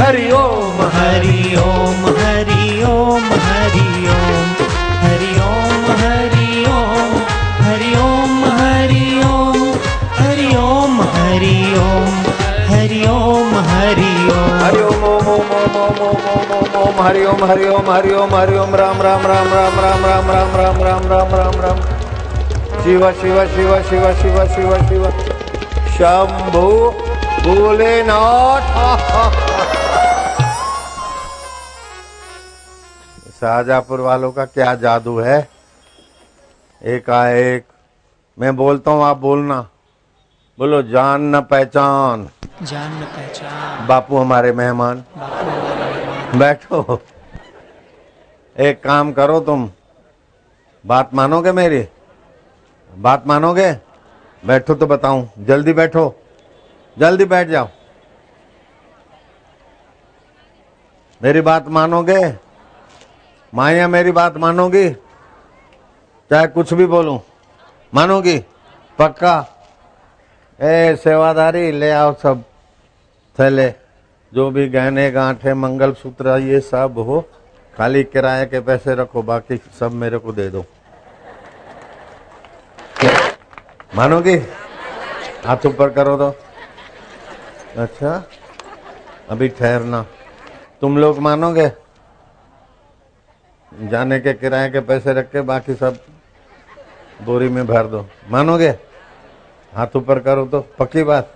हरि ओम हरि ओम हरि ओम हरि ओम हरि ओम हरि ओम हरि ओम हरि ओम हरि ओम हरि ओम हरि ओम हरि ओम हरि ओम ओम ओम ओम ओम ओम ओम ओम ओम हरि ओम हरि ओम हरि ओम हरि ओम राम राम राम राम राम राम राम राम राम राम राम राम शिव शिव शिव शिव शिव शिव शिव शंभु भोलेनाथ। शाहजहाँपुर वालों का क्या जादू है। एकाएक मैं बोलता हूँ, आप बोलना। बोलो जान न पहचान, जान न पहचान, बापू हमारे मेहमान। बैठो। एक काम करो, तुम बात मानोगे मेरी? बात मानोगे? बैठो तो बताऊं। जल्दी बैठो, जल्दी बैठ जाओ। मेरी बात मानोगे? माया मेरी बात मानोगी? चाहे कुछ भी बोलूं, मानोगी? पक्का? ए सेवादारी, ले आओ सब थैले, जो भी गहने गांठे मंगलसूत्र ये सब हो। खाली किराए के पैसे रखो, बाकी सब मेरे को दे दो। मानोगी? हाथ ऊपर करो तो। अच्छा, अभी ठहरना। तुम लोग मानोगे? जाने के किराए के पैसे रख के बाकी सब बोरी में भर दो। मानोगे? हाथ ऊपर करो तो। पक्की बात?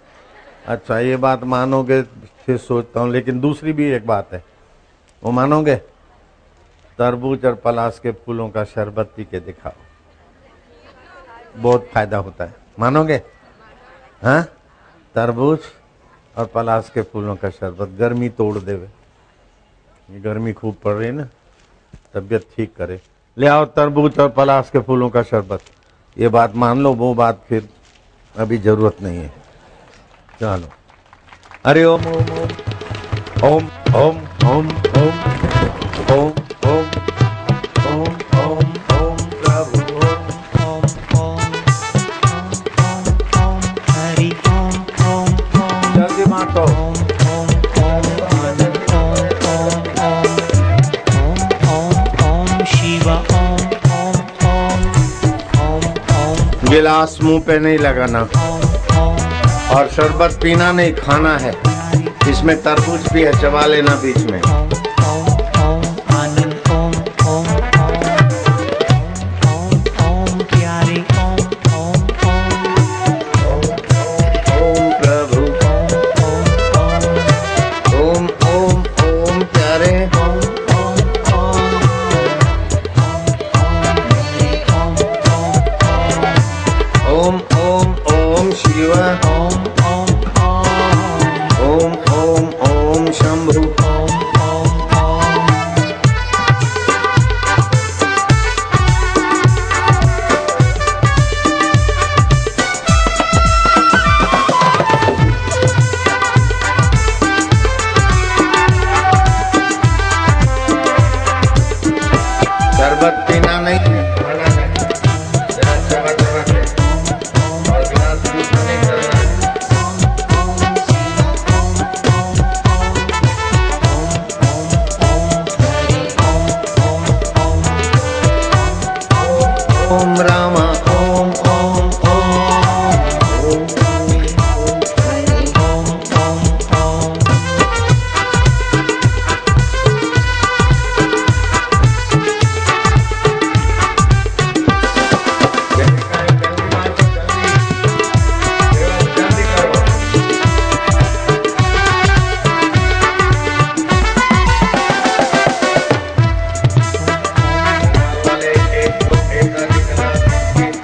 अच्छा, ये बात मानोगे फिर सोचता हूँ। लेकिन दूसरी भी एक बात है, वो मानोगे? तरबूज और पलाश के फूलों का शरबत पी के दिखाओ, बहुत फायदा होता है। मानोगे? हाँ, तरबूज और पलाश के फूलों का शरबत गर्मी तोड़ देवे। ये गर्मी खूब पड़ रही है ना, तबीयत ठीक करे। ले आओ तरबूज और पलाश के फूलों का शरबत। ये बात मान लो, वो बात फिर अभी जरूरत नहीं है। चलो। हरि ओम ओम ओम ओम ओम ओम ओम ओम ओम ओम ओम प्रभु ओम ओम ओम हरि ओम ओम ओम जल्दी बांटो। ओम ओम ओम आनंद ओम ओम ओम ओम ओम ओम शिव ओम ओम ओम ओम ओम गिलास मुंह पे नहीं लगाना ओम ओम और शरबत पीना नहीं, खाना है। इसमें तरबूज भी है, चबा लेना बीच में। ओम ओम ओम आनंद ओम ओम ओम ओम प्यारे ओम ओम ओम ओम प्रभु ओम ओम ओम ओम ओम प्यारे ओम ओम ओम ओम ओम ओम शिव ओम ओम ओम ओम ओम शंभु ओम ओम ओम शरबत पीना नहीं है, खाना है। जरा चबा चबा के और गिलास बीच में नहीं करना है। ओम रामा ओम ओम ओम ओम जल्दी करो। वाले एक दो एक आदि गिलास बोलना है तो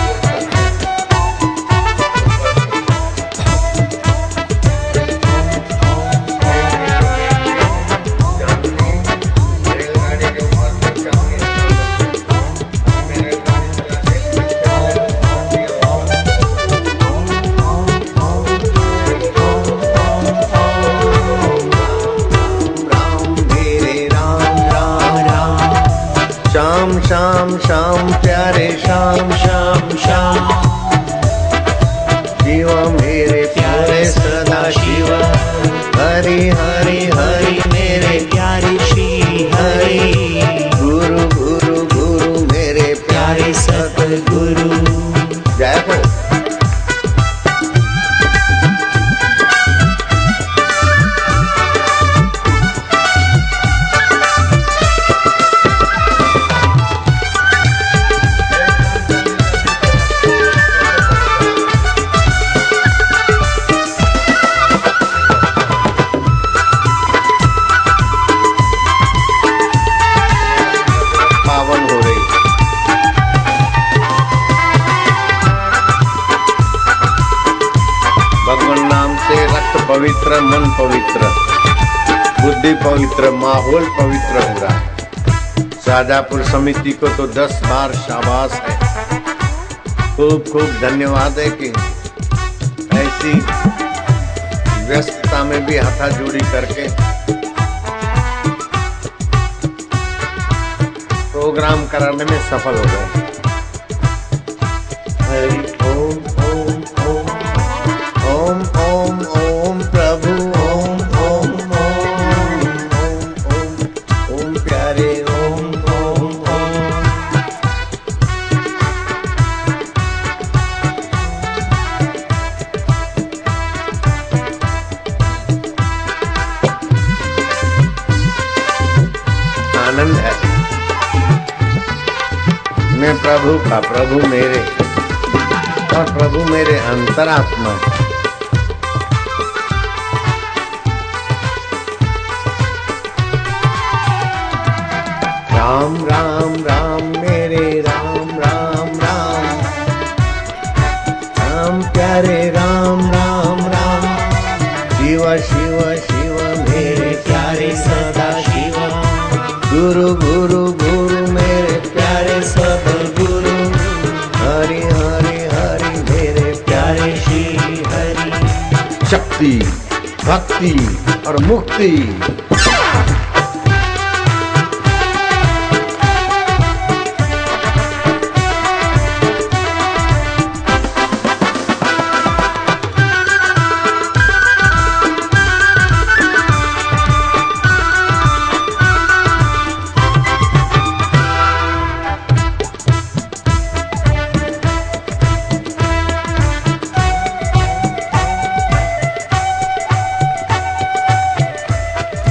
बोलना है। रेलगाड़ी के ऊपर से चांदनी मेरे गाड़ी राम मेरे राम राम राम श्याम श्याम श्याम प्यारे श्याम श्याम श्याम शिव मेरे प्यारे सदा शिव हरि हरि हरि मेरे प्यारे श्री हरि। गुरु गुरु गुरु मेरे प्यारे सतगुरु। जय हो। पावन हो रही भगवान नाम से रक्त पवित्र, मन पवित्र, बुद्धि पवित्र, माहौल पवित्र हो रहा है। शाहजहाँपुर समिति को तो 10 बार शाबाश है। खूब खूब धन्यवाद है कि ऐसी व्यस्तता में भी हाथाजोड़ी करके प्रोग्राम कराने में सफल हो गए। हरि ओम ओम ओम ओम ओम ओम प्रभु ओम ओम ओम ओम ओम ओम प्यारे ओम ओम ओम। आनंद है मैं प्रभु का, प्रभु मेरे और प्रभु मेरे अंतरात्मा। राम राम राम मेरे राम राम राम राम प्यारे राम राम राम। शिव शिव शिव मेरे प्यारे सदा शिव। गुरु गुरु गुरु मेरे प्यारे सतगुरु। हरि हरि हरि मेरे प्यारे श्री हरि। शक्ति भक्ति और मुक्ति।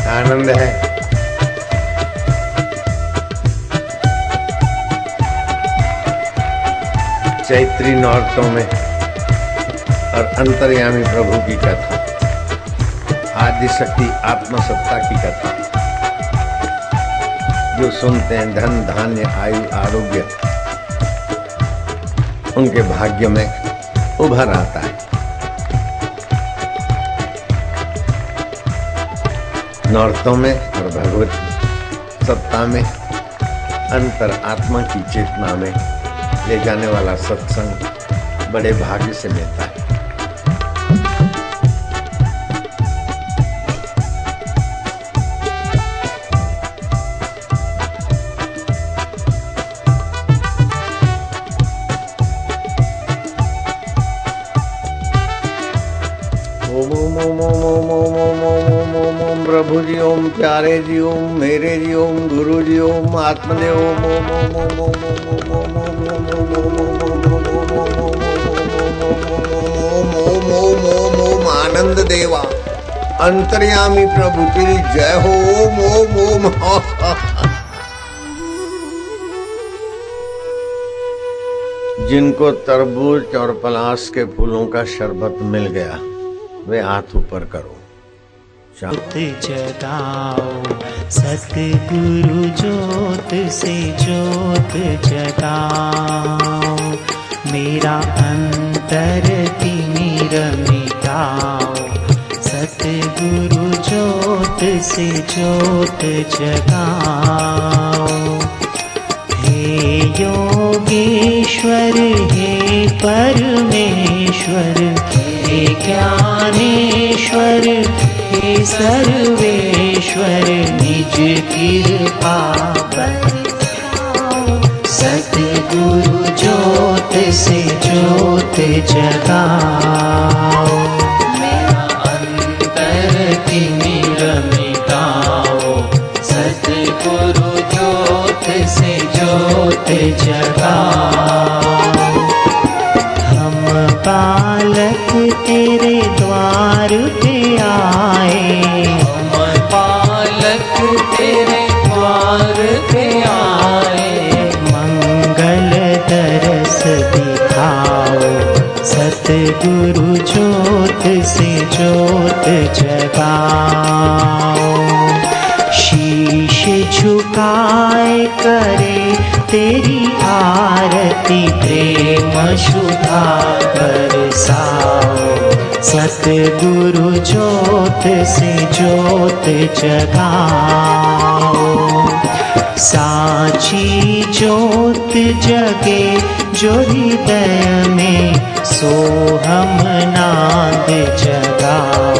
आनंद है। चैत्री नौरतों में और अंतर्यामी प्रभु की कथा, आदिशक्ति आत्मसत्ता की कथा जो सुनते हैं धन धान्य आयु आरोग्य उनके भाग्य में उभर आता है। नौरतों में और भगवत सत्ता में अंतर आत्मा की चेतना में ले जाने वाला सत्संग बड़े भाग्य से मिलता है। ओम ओम ओम ओम ओम ओम ओम ओम ओम ओम प्रभु जी ओम प्यारे जी ओम मेरे जी ओम गुरु जी ओम आत्मदेव ओम ओम ओम ओम ओम ओम ओम ओम ओम ओम आनंद देवा अंतर्यामी प्रभु तेरी जय हो। ओम ओम ओम। जिनको तरबूज और पलाश के फूलों का शरबत मिल गया वे हाथ ऊपर करो। ज्योत जगाओ सतगुरु ज्योत से ज्योत जगाओ। मेरा अंतर तिमिर मिटाओ सतगुरु ज्योत से ज्योत जगाओ। हे योगेश्वर हे परमेश्वर हे ज्ञानेश्वर हे सर्वेश्वर निज कृपा बरसाओ। सतगुरु ज्योत से ज्योत जगाओ। मेरा अंतर तिमिर मिटाओ, सतगुरु ज्योत से ज्योत जगाओ। हम बालक तेरे द्वार पे आए, हम बालक तेरे द्वार पे आए। मंगल दरस दिखाओ, सतगुरु ज्योत से ज्योत जगाओ। शीश झुकाए करे तेरी आरती, प्रेम सुधा बरसाओ, सतगुरु ज्योत से ज्योत जगाओ। साची ज्योत जगे जो हृदय में, सो हम नाद जगाओ,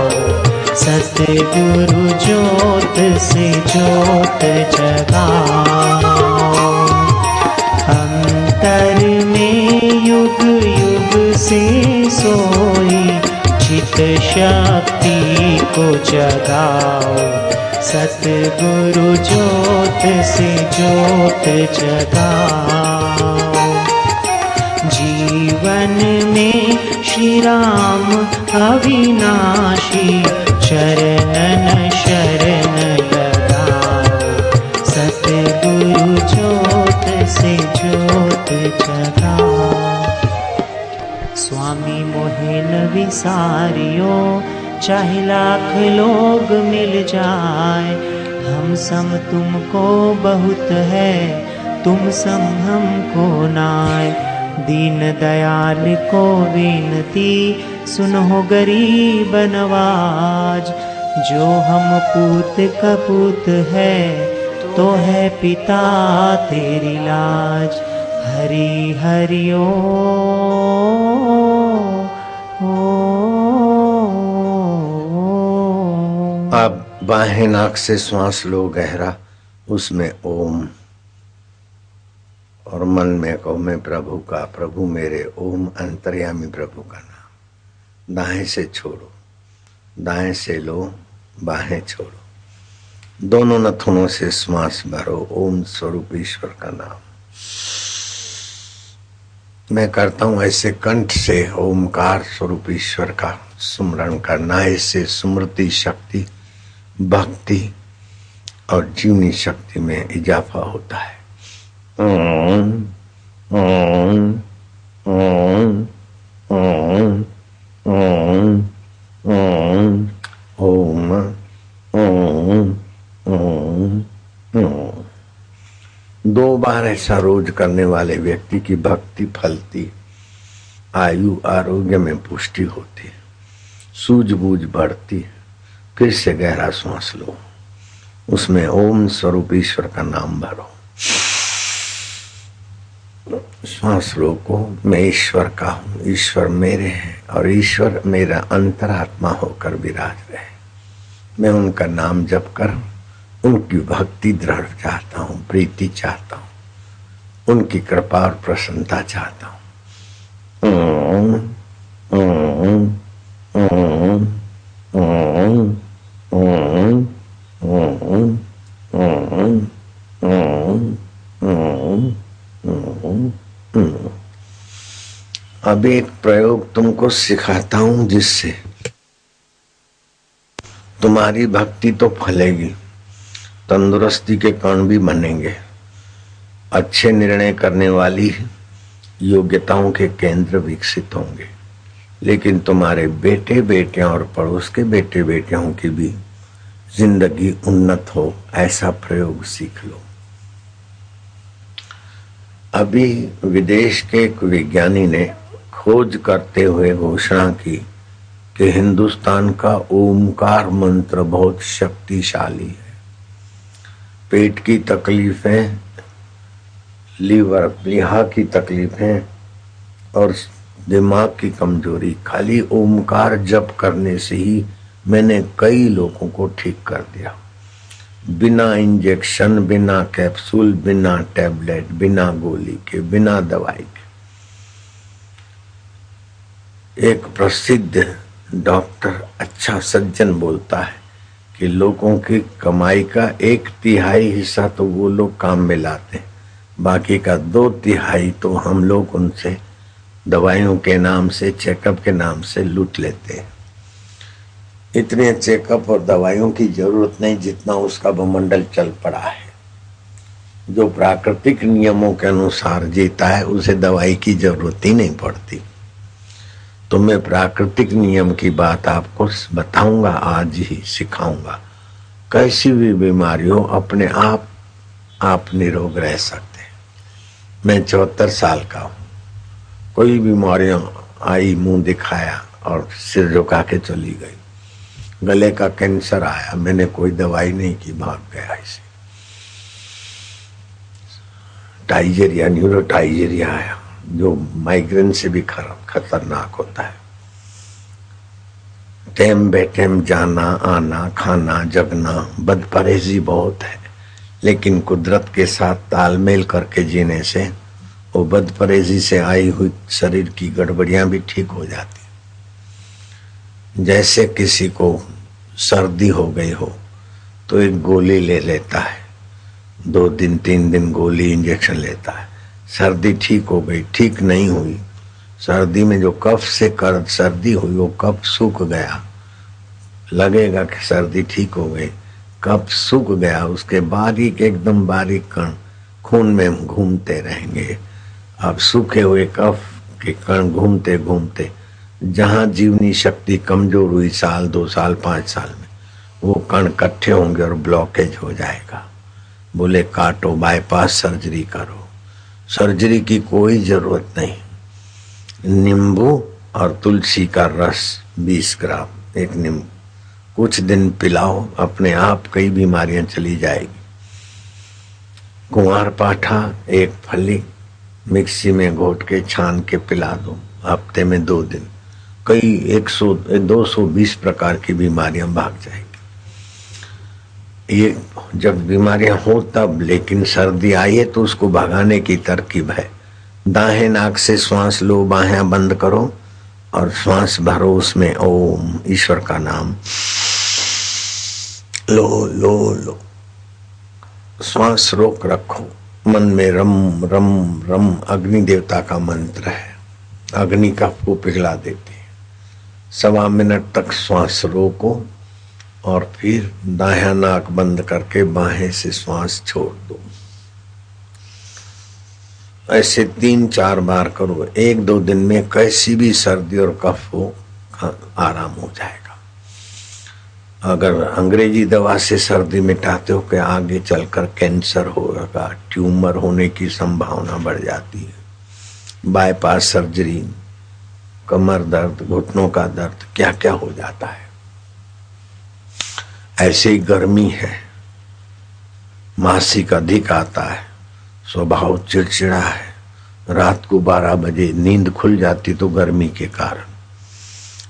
सतगुरु ज्योत से ज्योत जगाओ। अंतर में युग युग से सोई, चित शक्ति को जगाओ, सतगुरु ज्योत से ज्योत जगाओ। जीवन में श्री राम अविनाशी, चरणन शरण लगाओ, सतगुरु ज्योत से ज्योत जगाओ। स्वामी मोहे न विसारियो, चाहे लाख लोग मिल जाए, हम सम तुमको बहुत है, तुम सम हमको नाय। दीन दयाल को विनती, सुनो गरीब नवाज, जो हम पूत कपूत है, तो है पिता तेरी लाज। हरि हरि अब बाहें नाक से श्वास लो गहरा, उसमें ओम, और मन में कहो मैं प्रभु का, प्रभु मेरे, ओम अंतर्यामी प्रभु का नाम। दाएं से छोड़ो, दाएं से लो, बाहें छोड़ो, दोनों नथुनों से श्वास भरो, ओम स्वरूप ईश्वर का नाम। मैं करता हूं ऐसे कंठ से ओमकार स्वरूप ईश्वर का सुमरण करना, इससे स्मृति शक्ति, भक्ति और जीवनी शक्ति में इजाफा होता है। ओम ओम ओम ओम ओम ओम ओम ओम ओम ओम। 2 बार ऐसा रोज करने वाले व्यक्ति की भक्ति फलती, आयु आरोग्य में पुष्टि होती, सूझबूझ बढ़ती। फिर से गहरा श्वास लो, उसमें ओम स्वरूप ईश्वर का नाम भरो। श्वास रोको, मैं ईश्वर का हूँ, ईश्वर मेरे हैं और ईश्वर मेरा अंतरात्मा होकर विराज रहे। मैं उनका नाम जप कर उनकी भक्ति दृढ़ चाहता हूँ, प्रीति चाहता हूँ, उनकी कृपा और प्रसन्नता चाहता हूँ। ओम ओम ओम ओम ओम ओम ओम ओम ओम। अब एक प्रयोग तुमको सिखाता हूं, जिससे तुम्हारी भक्ति तो फलेगी, तंदुरुस्ती के कण भी बनेंगे, अच्छे निर्णय करने वाली योग्यताओं के केंद्र विकसित होंगे, लेकिन तुम्हारे बेटे बेटियां और पड़ोस के बेटे बेटियों की भी जिंदगी उन्नत हो, ऐसा प्रयोग सीख लो। अभी विदेश के एक विज्ञानी ने खोज करते हुए घोषणा की कि हिंदुस्तान का ओमकार मंत्र बहुत शक्तिशाली है। पेट की तकलीफें, लीवर लिहा की तकलीफें और दिमाग की कमजोरी खाली ओमकार जप करने से ही मैंने कई लोगों को ठीक कर दिया, बिना इंजेक्शन, बिना कैप्सूल, बिना टैबलेट, बिना गोली के, बिना दवाई के। एक प्रसिद्ध डॉक्टर, अच्छा सज्जन बोलता है कि लोगों की कमाई का 1/3 हिस्सा तो वो लोग काम में लाते हैं, बाकी का 2/3 तो हम लोग उनसे दवाइयों के नाम से, चेकअप के नाम से लूट लेते हैं। इतने चेकअप और दवाइयों की जरूरत नहीं जितना उसका भूमंडल चल पड़ा है। जो प्राकृतिक नियमों के अनुसार जीता है उसे दवाई की जरूरत ही नहीं पड़ती। तो मैं प्राकृतिक नियम की बात आपको बताऊंगा, आज ही सिखाऊंगा। कैसी भी बीमारी हो अपने आप निरोग रह सकते हैं। मैं 74 साल का हूँ, कोई बीमारियां आई मुंह दिखाया और सिर झुका के चली गई। गले का कैंसर आया, मैंने कोई दवाई नहीं की, भाग गया इसे। टाइजेरिया, न्यूरोटाइजेरिया आया जो माइग्रेन से भी खतरनाक होता है। टेम बेटेम जाना आना, खाना जगना, बदपरहेजी बहुत है, लेकिन कुदरत के साथ तालमेल करके जीने से वो बदपरहेजी से आई हुई शरीर की गड़बड़ियां भी ठीक हो जाती। जैसे किसी को सर्दी हो गई हो तो एक गोली ले लेता है, 2 दिन 3 दिन गोली इंजेक्शन लेता है, सर्दी ठीक हो गई। ठीक नहीं हुई, सर्दी में जो कफ से सर्दी हुई वो कफ सूख गया, लगेगा कि सर्दी ठीक हो गई, कफ सूख गया, उसके बारीक एकदम बारीक कण खून में घूमते रहेंगे। अब सूखे हुए कफ के कण घूमते घूमते जहां जीवनी शक्ति कमजोर हुई 1 साल 2 साल 5 साल में, वो कण इकट्ठे होंगे और ब्लॉकेज हो जाएगा। बोले काटो, बाईपास सर्जरी करो। सर्जरी की कोई जरूरत नहीं। नींबू और तुलसी का रस 20 ग्राम, एक नींबू कुछ दिन पिलाओ, अपने आप कई बीमारियां चली जाएगी। कुंवार पाठा 1 फली मिक्सी में घोट के छान के पिला दो, हफ्ते में 2 दिन, कई 220 प्रकार की बीमारियां भाग जाएगी। ये जब बीमारियां हो तब, लेकिन सर्दी आई है तो उसको भगाने की तरकीब है। दाहिने नाक से श्वास लो, बाहें बंद करो और श्वास भरो, उसमें ओम ईश्वर का नाम लो लो लो। श्वास रोक रखो, मन में रम रम रम अग्नि देवता का मंत्र है, अग्नि का फूंक पिघला देते हैं। 1.25 मिनट तक श्वास रोको और फिर दाहिना नाक बंद करके बाहें से श्वास छोड़ दो। ऐसे 3-4 बार करो। 1-2 दिन में कैसी भी सर्दी और कफ हो आराम हो जाएगा। अगर अंग्रेजी दवा से सर्दी मिटाते हो कि आगे चलकर कैंसर होगा, ट्यूमर होने की संभावना बढ़ जाती है। बाईपास सर्जरी, कमर दर्द, घुटनों का दर्द, क्या क्या हो जाता है। ऐसे ही गर्मी है, मासिक अधिक आता है, स्वभाव चिड़चिड़ा है, रात को 12 बजे नींद खुल जाती तो गर्मी के कारण,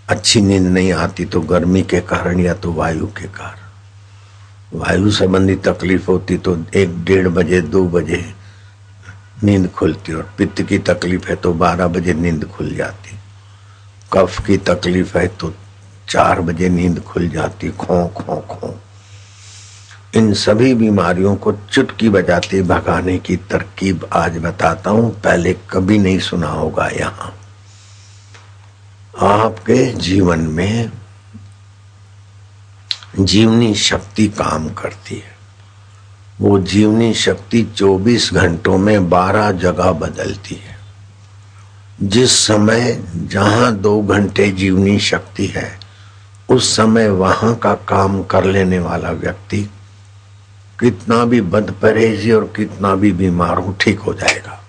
अच्छी नींद नहीं आती तो गर्मी के कारण या तो वायु के कारण। वायु संबंधी तकलीफ होती तो 1-1:30 बजे 2 बजे नींद खुलती, और पित्त की तकलीफ है तो 12 बजे नींद खुल जाती। कफ की तकलीफ है तो 4 बजे नींद खुल जाती, खो खो खो। इन सभी बीमारियों को चुटकी बजाते भगाने की तरकीब आज बताता हूं, पहले कभी नहीं सुना होगा। यहाँ आपके जीवन में जीवनी शक्ति काम करती है। वो जीवनी शक्ति 24 घंटों में 12 जगह बदलती है। जिस समय जहां 2 घंटे जीवनी शक्ति है, उस समय वहां का काम कर लेने वाला व्यक्ति कितना भी बदपरहेजी और कितना भी बीमार हो ठीक हो जाएगा।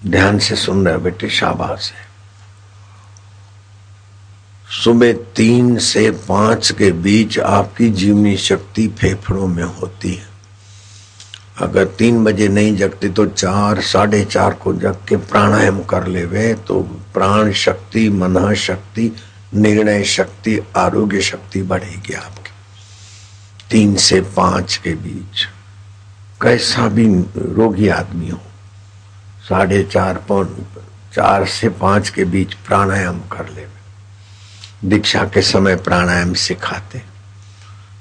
ध्यान से सुन रहे बेटे, शाबाश है। सुबह 3 से 5 के बीच आपकी जीवनी शक्ति फेफड़ों में होती है। अगर 3 बजे नहीं जगती तो 4, 4:30 को जग के प्राणायाम कर लेवे तो प्राण शक्ति, मन शक्ति, निर्णय शक्ति, आरोग्य शक्ति बढ़ेगी आपकी। 3 से 5 के बीच कैसा भी रोगी आदमी हो, 4:30 से 5 के बीच प्राणायाम कर ले। दीक्षा के समय प्राणायाम सिखाते,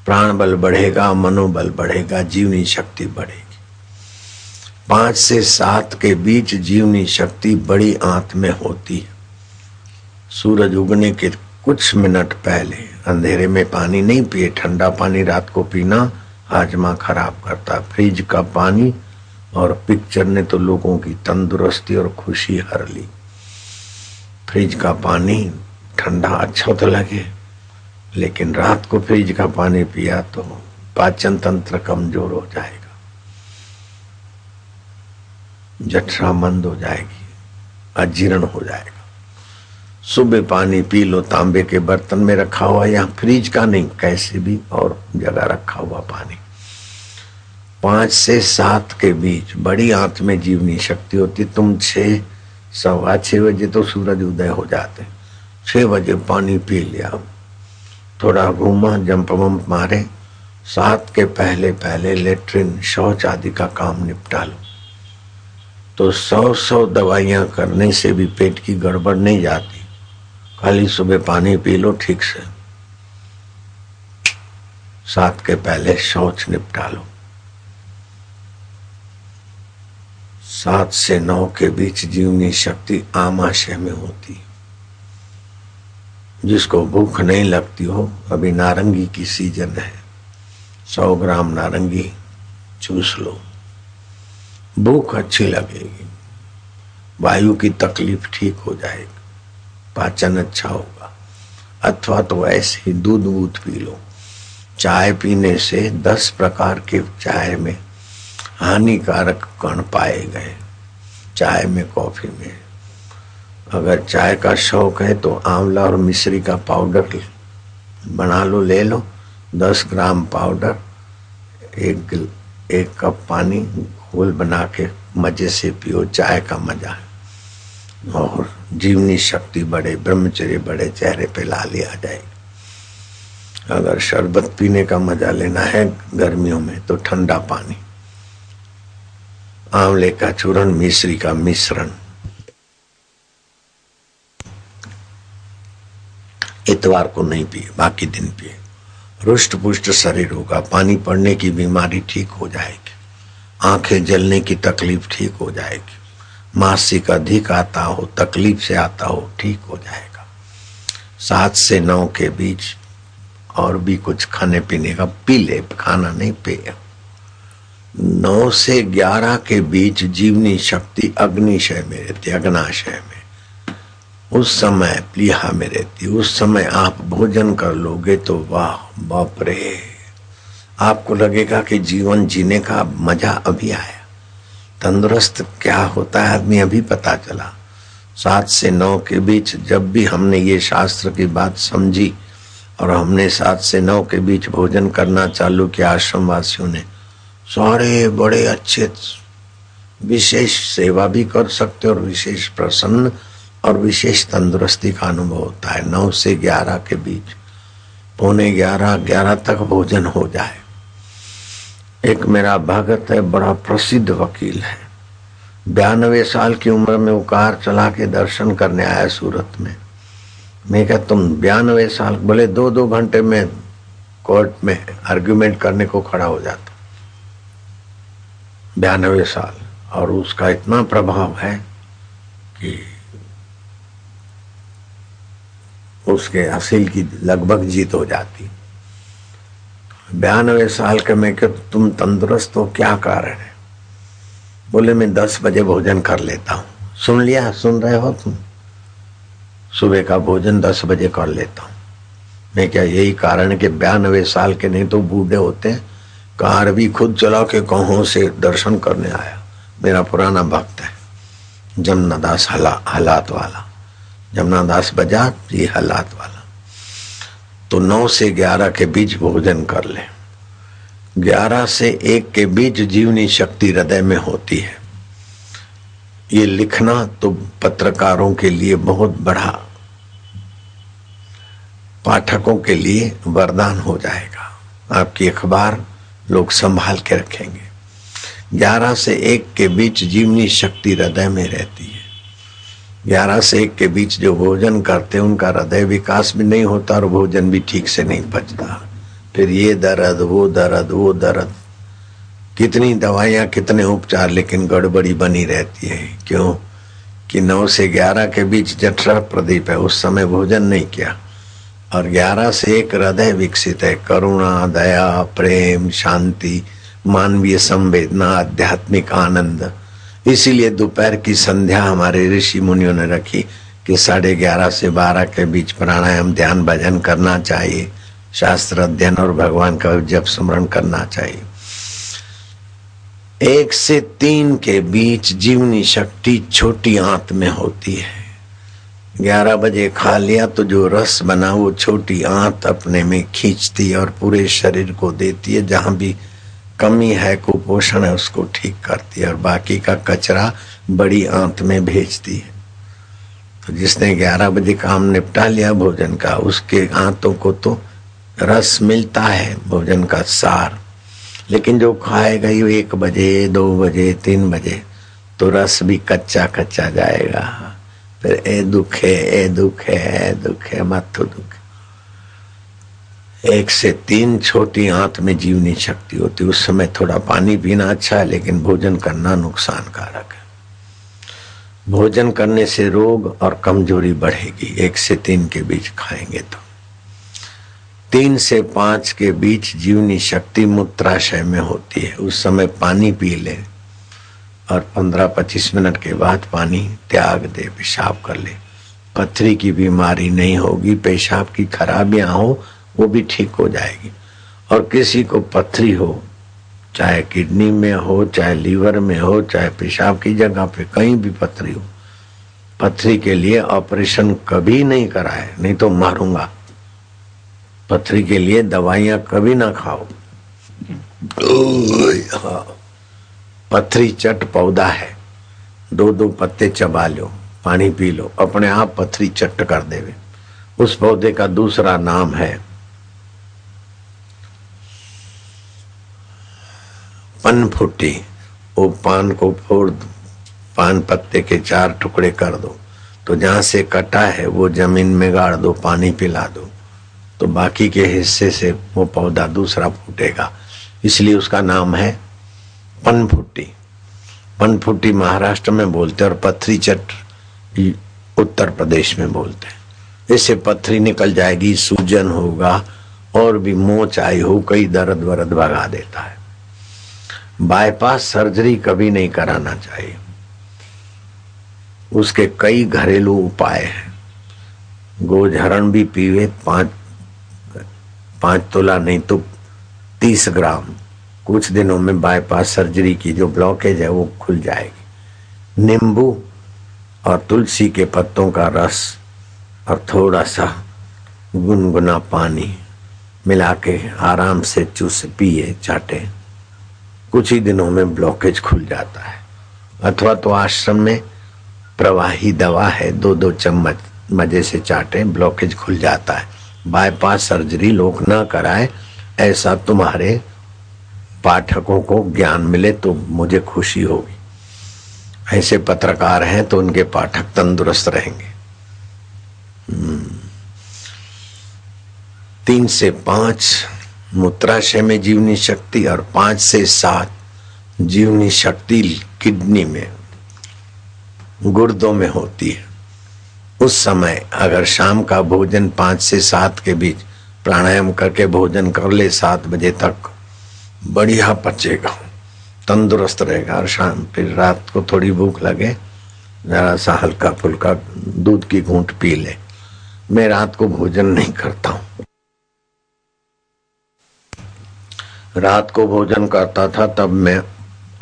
प्राण बल बढ़ेगा, मनोबल बढ़ेगा, जीवनी शक्ति बढ़ेगी। 5 से 7 के बीच जीवनी शक्ति बड़ी आंत में होती है। सूरज उगने के कुछ मिनट पहले अंधेरे में पानी नहीं पिए। ठंडा पानी रात को पीना हाजमा खराब करता। फ्रिज का पानी और पिक्चर ने तो लोगों की तंदुरुस्ती और खुशी हर ली। फ्रिज का पानी ठंडा अच्छा तो लगे, लेकिन रात को फ्रिज का पानी पिया तो पाचन तंत्र कमजोर हो जाएगा, जठरा मंद हो जाएगी, अजीर्ण हो जाएगा। सुबह पानी पी लो, तांबे के बर्तन में रखा हुआ, या फ्रिज का नहीं, कैसे भी और जगह रखा हुआ पानी। 5 से 7 के बीच बड़ी आंत में जीवनी शक्ति होती। तुम 6, 6:15 बजे तो सूरज उदय हो जाते, 6 बजे पानी पी लिया, थोड़ा घूमा, जंप वंप मारे, 7 के पहले पहले लेट्रिन शौच आदि का काम निपटा लो, तो 100 दवाइयां करने से भी पेट की गड़बड़ नहीं जाती। खाली सुबह पानी पी लो ठीक से, 7 के पहले शौच निपटा लो। 7 से 9 के बीच जीवनी शक्ति आमाशय में होती। जिसको भूख नहीं लगती हो, अभी नारंगी की सीजन है, 100 ग्राम नारंगी चूस लो, भूख अच्छी लगेगी, वायु की तकलीफ ठीक हो जाएगी, पाचन अच्छा होगा। अथवा तो ऐसे ही दूध वूध पी लो। चाय पीने से 10 प्रकार के चाय में हानिकारक कण पाए गए, चाय में, कॉफी में। अगर चाय का शौक है तो आंवला और मिश्री का पाउडर बना लो, ले लो, 10 ग्राम पाउडर, 1 कप पानी, घोल बना के मजे से पियो, चाय का मजा है। और जीवनी शक्ति बढ़े, ब्रह्मचर्य बढ़े, चेहरे पे लाली आ जाएगी। अगर शरबत पीने का मजा लेना है गर्मियों में तो ठंडा पानी, आंवले का चूर्ण, मिश्री का मिश्रण। इतवार को नहीं पिए, बाकी दिन पिए, रुष्ट पुष्ट शरीर होगा, पानी पड़ने की बीमारी ठीक हो जाएगी, आंखें जलने की तकलीफ ठीक हो जाएगी, मासिक अधिक आता हो, तकलीफ से आता हो, ठीक हो जाएगा। 7 से 9 के बीच और भी कुछ खाने पीने का पी ले, खाना नहीं पिए। 9 से 11 के बीच जीवनी शक्ति अग्निशय में रहती, अग्नाशय में, उस समय प्लीहा में रहती। उस समय आप भोजन कर लोगे तो वाह बाप रे, आपको लगेगा कि जीवन जीने का मजा अभी आया, तंदुरुस्त क्या होता है आदमी अभी पता चला। 7 से 9 के बीच जब भी हमने ये शास्त्र की बात समझी और हमने 7 से 9 के बीच भोजन करना चालू किया, आश्रम वासियों ने, सारे बड़े अच्छे, विशेष सेवा भी कर सकते और विशेष प्रसन्न और विशेष तंदुरुस्ती का अनुभव होता है। 9 से 11 के बीच, 11:45 तक भोजन हो जाए। एक मेरा भगत है, बड़ा प्रसिद्ध वकील है, 92 साल की उम्र में वो कार चला के दर्शन करने आया सूरत में। मैं क्या तुम 92 साल, बोले 2-2 घंटे में कोर्ट में आर्ग्यूमेंट करने को खड़ा हो जाता। 92 साल, और उसका इतना प्रभाव है कि उसके हासिल की लगभग जीत हो जाती। 92 साल के मैं क्या तुम तंदुरुस्त हो, क्या कारण है? बोले मैं 10 बजे भोजन कर लेता हूँ। सुन लिया, सुन रहे हो तुम? सुबह का भोजन 10 बजे कर लेता हूँ। मैं क्या यही कारण है कि 92 साल के नहीं तो बूढ़े होते हैं, कार भी खुद चला के कहों से दर्शन करने आया। मेरा पुराना भक्त है जमुनादास हालात वाला, जमुनादास बजाज जी हालात वाला। तो 9 से 11 के बीच भोजन कर ले। 11 से 1 के बीच जीवनी शक्ति हृदय में होती है। ये लिखना तो पत्रकारों के लिए बहुत बड़ा, पाठकों के लिए वरदान हो जाएगा। आपकी अखबार लोग संभाल के रखेंगे। 11 से 1 के बीच जीवनी शक्ति हृदय में रहती है। 11 से 1 के बीच जो भोजन करते हैं उनका हृदय विकास भी नहीं होता और भोजन भी ठीक से नहीं पचता। फिर ये दर्द वो दर्द वो दर्द, कितनी दवाइयाँ कितने उपचार, लेकिन गड़बड़ी बनी रहती है। क्यों कि 9 से 11 के बीच जठरा प्रदीप है, उस समय भोजन नहीं किया, और 11 से एक हृदय विकसित है, करुणा, दया, प्रेम, शांति, मानवीय संवेदना, आध्यात्मिक आनंद। इसीलिए दोपहर की संध्या हमारे ऋषि मुनियों ने रखी कि 11:30 से 12 के बीच प्राणायाम, ध्यान, भजन करना चाहिए, शास्त्र अध्ययन और भगवान का जप स्मरण करना चाहिए। 1 से 3 के बीच जीवनी शक्ति छोटी आंत में होती है। 11 बजे खा लिया तो जो रस बना वो छोटी आंत अपने में खींचती और पूरे शरीर को देती है। जहां भी कमी है, कुपोषण है, उसको ठीक करती है, और बाकी का कचरा बड़ी आंत में भेजती है। तो जिसने 11 बजे काम निपटा लिया भोजन का, उसके आंतों को तो रस मिलता है भोजन का सार। लेकिन जो खाएगा ही 1 बजे, 2 बजे, 3 बजे, तो रस भी कच्चा कच्चा जाएगा। फिर ए दुखे, ए दुखे, ए दुखे, माथो दुखे। 1 से 3 छोटी आंत में जीवनी शक्ति होती। उस समय थोड़ा पानी पीना अच्छा है, लेकिन भोजन करना नुकसानकारक है। भोजन करने से रोग और कमजोरी बढ़ेगी। 1 से 3 के बीच खाएंगे तो 3 से 5 के बीच जीवनी शक्ति मूत्राशय में होती है। उस समय पानी पी ले और 15-25 मिनट के बाद पानी त्याग दे, पेशाब कर ले। पथरी की बीमारी नहीं होगी, पेशाब की खराबियां हो वो भी ठीक हो जाएगी। और किसी को पथरी हो, चाहे किडनी में हो, चाहे लीवर में हो, चाहे पेशाब की जगह पे कहीं भी पथरी हो, पथरी के लिए ऑपरेशन कभी नहीं कराए, नहीं तो मारूंगा। पथरी के लिए दवाइयां कभी ना खाओ। पथरी चट पौधा है, 2-2 पत्ते चबा लो, पानी पी लो, अपने आप पथरी चट कर देवे। उस पौधे का दूसरा नाम है पनफुटी। वो पान को फोड़ दो, पान पत्ते के 4 टुकड़े कर दो, तो जहां से कटा है वो जमीन में गाड़ दो, पानी पिला दो, तो बाकी के हिस्से से वो पौधा दूसरा फूटेगा। इसलिए उसका नाम है पनफुटी। पनफुटी महाराष्ट्र में बोलते हैं और पथरी चट उत्तर प्रदेश में बोलते हैं। इससे पथरी निकल जाएगी, सूजन होगा, और भी मोच आई हो, कई दर्द वरद भगा देता है। बाईपास सर्जरी कभी नहीं कराना चाहिए। उसके कई घरेलू उपाय हैं। गोझरण भी पीवे, 5 तोला नहीं तो 30 ग्राम, कुछ दिनों में बाईपास सर्जरी की जो ब्लॉकेज है वो खुल जाएगी। नींबू और तुलसी के पत्तों का रस और थोड़ा सा गुनगुना पानी मिला के आराम से चूस पिए, चाटे, कुछ ही दिनों में ब्लॉकेज खुल जाता है। अथवा तो आश्रम में प्रवाही दवा है, 2-2 चम्मच मजे से चाटे, ब्लॉकेज खुल जाता है। बाईपास सर्जरी लोग ना कराए, ऐसा तुम्हारे पाठकों को ज्ञान मिले तो मुझे खुशी होगी। ऐसे पत्रकार हैं तो उनके पाठक तंदुरुस्त रहेंगे। 3 से 5 मूत्राशय में जीवनी शक्ति और 5 से 7 जीवनी शक्ति किडनी में, गुर्दों में होती है। उस समय अगर शाम का भोजन 5 से 7 के बीच प्राणायाम करके भोजन कर ले 7 बजे तक, बढ़िया पचेगा, तंदुरुस्त रहेगा। और शाम फिर रात को थोड़ी भूख लगे, जरा सा हल्का फुल्का दूध की घूंट पी ले। मैं रात को भोजन नहीं करता हूँ। रात को भोजन करता था तब मैं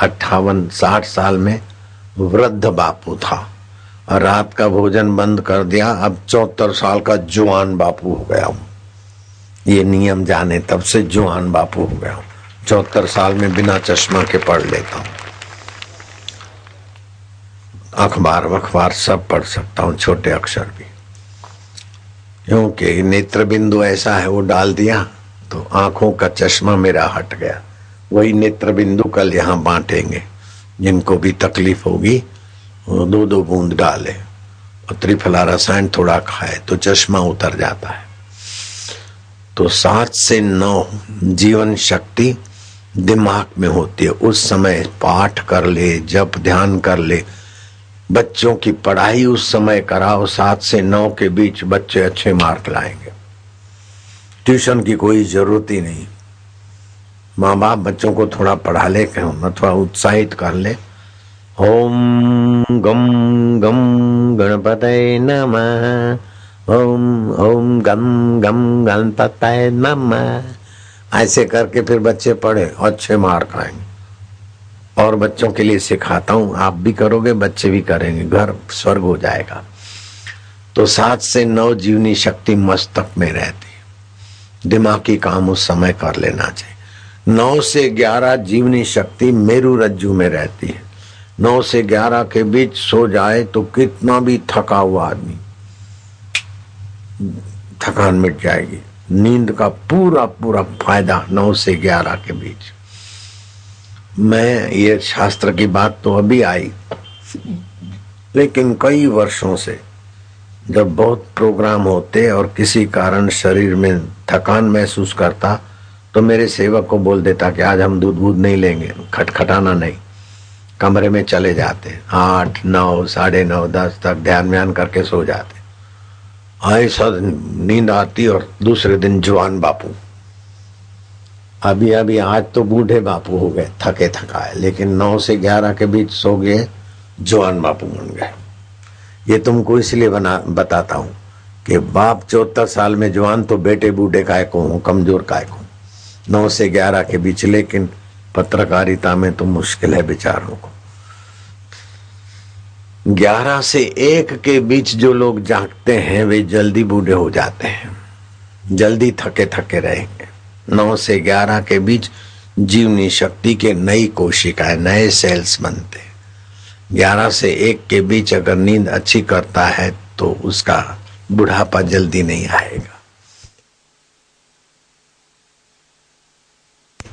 58-60 साल में वृद्ध बापू था, और रात का भोजन बंद कर दिया। अब 74 साल का जवान बापू हो गया हूँ। ये नियम जाने तब से जवान बापू हो गया हूँ। 74 साल में बिना चश्मा के पढ़ लेता हूँ, अखबार सब पढ़ सकता हूँ, छोटे अक्षर भी, क्योंकि नेत्र बिंदु ऐसा है वो डाल दिया तो आंखों का चश्मा मेरा हट गया। वही नेत्र बिंदु कल यहाँ बांटेंगे, जिनको भी तकलीफ होगी वो 2-2 बूंद डाले और त्रिफला रसायन थोड़ा खाए तो चश्मा उतर जाता है। तो 7 से 9 जीवन शक्ति दिमाग में होती है। उस समय पाठ कर ले, जप ध्यान कर ले, बच्चों की पढ़ाई उस समय कराओ। 7 से 9 के बीच बच्चे अच्छे मार्क लाएंगे। ट्यूशन की कोई जरूरत ही नहीं। माँ बाप बच्चों को थोड़ा पढ़ा ले, थोड़ा उत्साहित कर ले। ओम गम गम गणपतये नमः, ओम ओम गम गम गणपतये नमः। ऐसे करके फिर बच्चे पढ़े, अच्छे मार्क आएंगे। और बच्चों के लिए सिखाता हूँ, आप भी करोगे, बच्चे भी करेंगे, घर स्वर्ग हो जाएगा। तो 7 से 9 जीवनी शक्ति मस्तक में रहती है। दिमागी काम उस समय कर लेना चाहिए। 9 से 11 जीवनी शक्ति मेरु रज्जु में रहती है। 9 से 11 के बीच सो जाए तो कितना भी थका हुआ आदमी, थकान मिट जाएगी। नींद का पूरा पूरा फायदा 9 से 11 के बीच। मैं ये शास्त्र की बात तो अभी आई, लेकिन कई वर्षों से जब बहुत प्रोग्राम होते और किसी कारण शरीर में थकान महसूस करता तो मेरे सेवक को बोल देता कि आज हम दूध नहीं लेंगे, खटखटाना नहीं, कमरे में चले जाते। 8, 9, 9:30, 10 तक ध्यान करके सो जाते। ऐसा नींद आती और दूसरे दिन जवान बापू। अभी आज तो बूढ़े बापू हो गए, थके थकाए, लेकिन 9 से 11 के बीच सो गए, जवान बापू बन गए। ये तुमको इसलिए बताता हूं कि बाप 74 साल में जवान तो बेटे बूढ़े काय को हूं, कमजोर काय को। 9 से 11 के बीच, लेकिन पत्रकारिता में तो मुश्किल है बेचारों को। 11 से 1 के बीच जो लोग जागते हैं वे जल्दी बूढ़े हो जाते हैं, जल्दी थके थके रहेंगे। 9 से 11 के बीच जीवनी शक्ति के नई कोशिकाएं, नए सेल्स बनते हैं। 11 से 1 के बीच अगर नींद अच्छी करता है तो उसका बुढ़ापा जल्दी नहीं आएगा।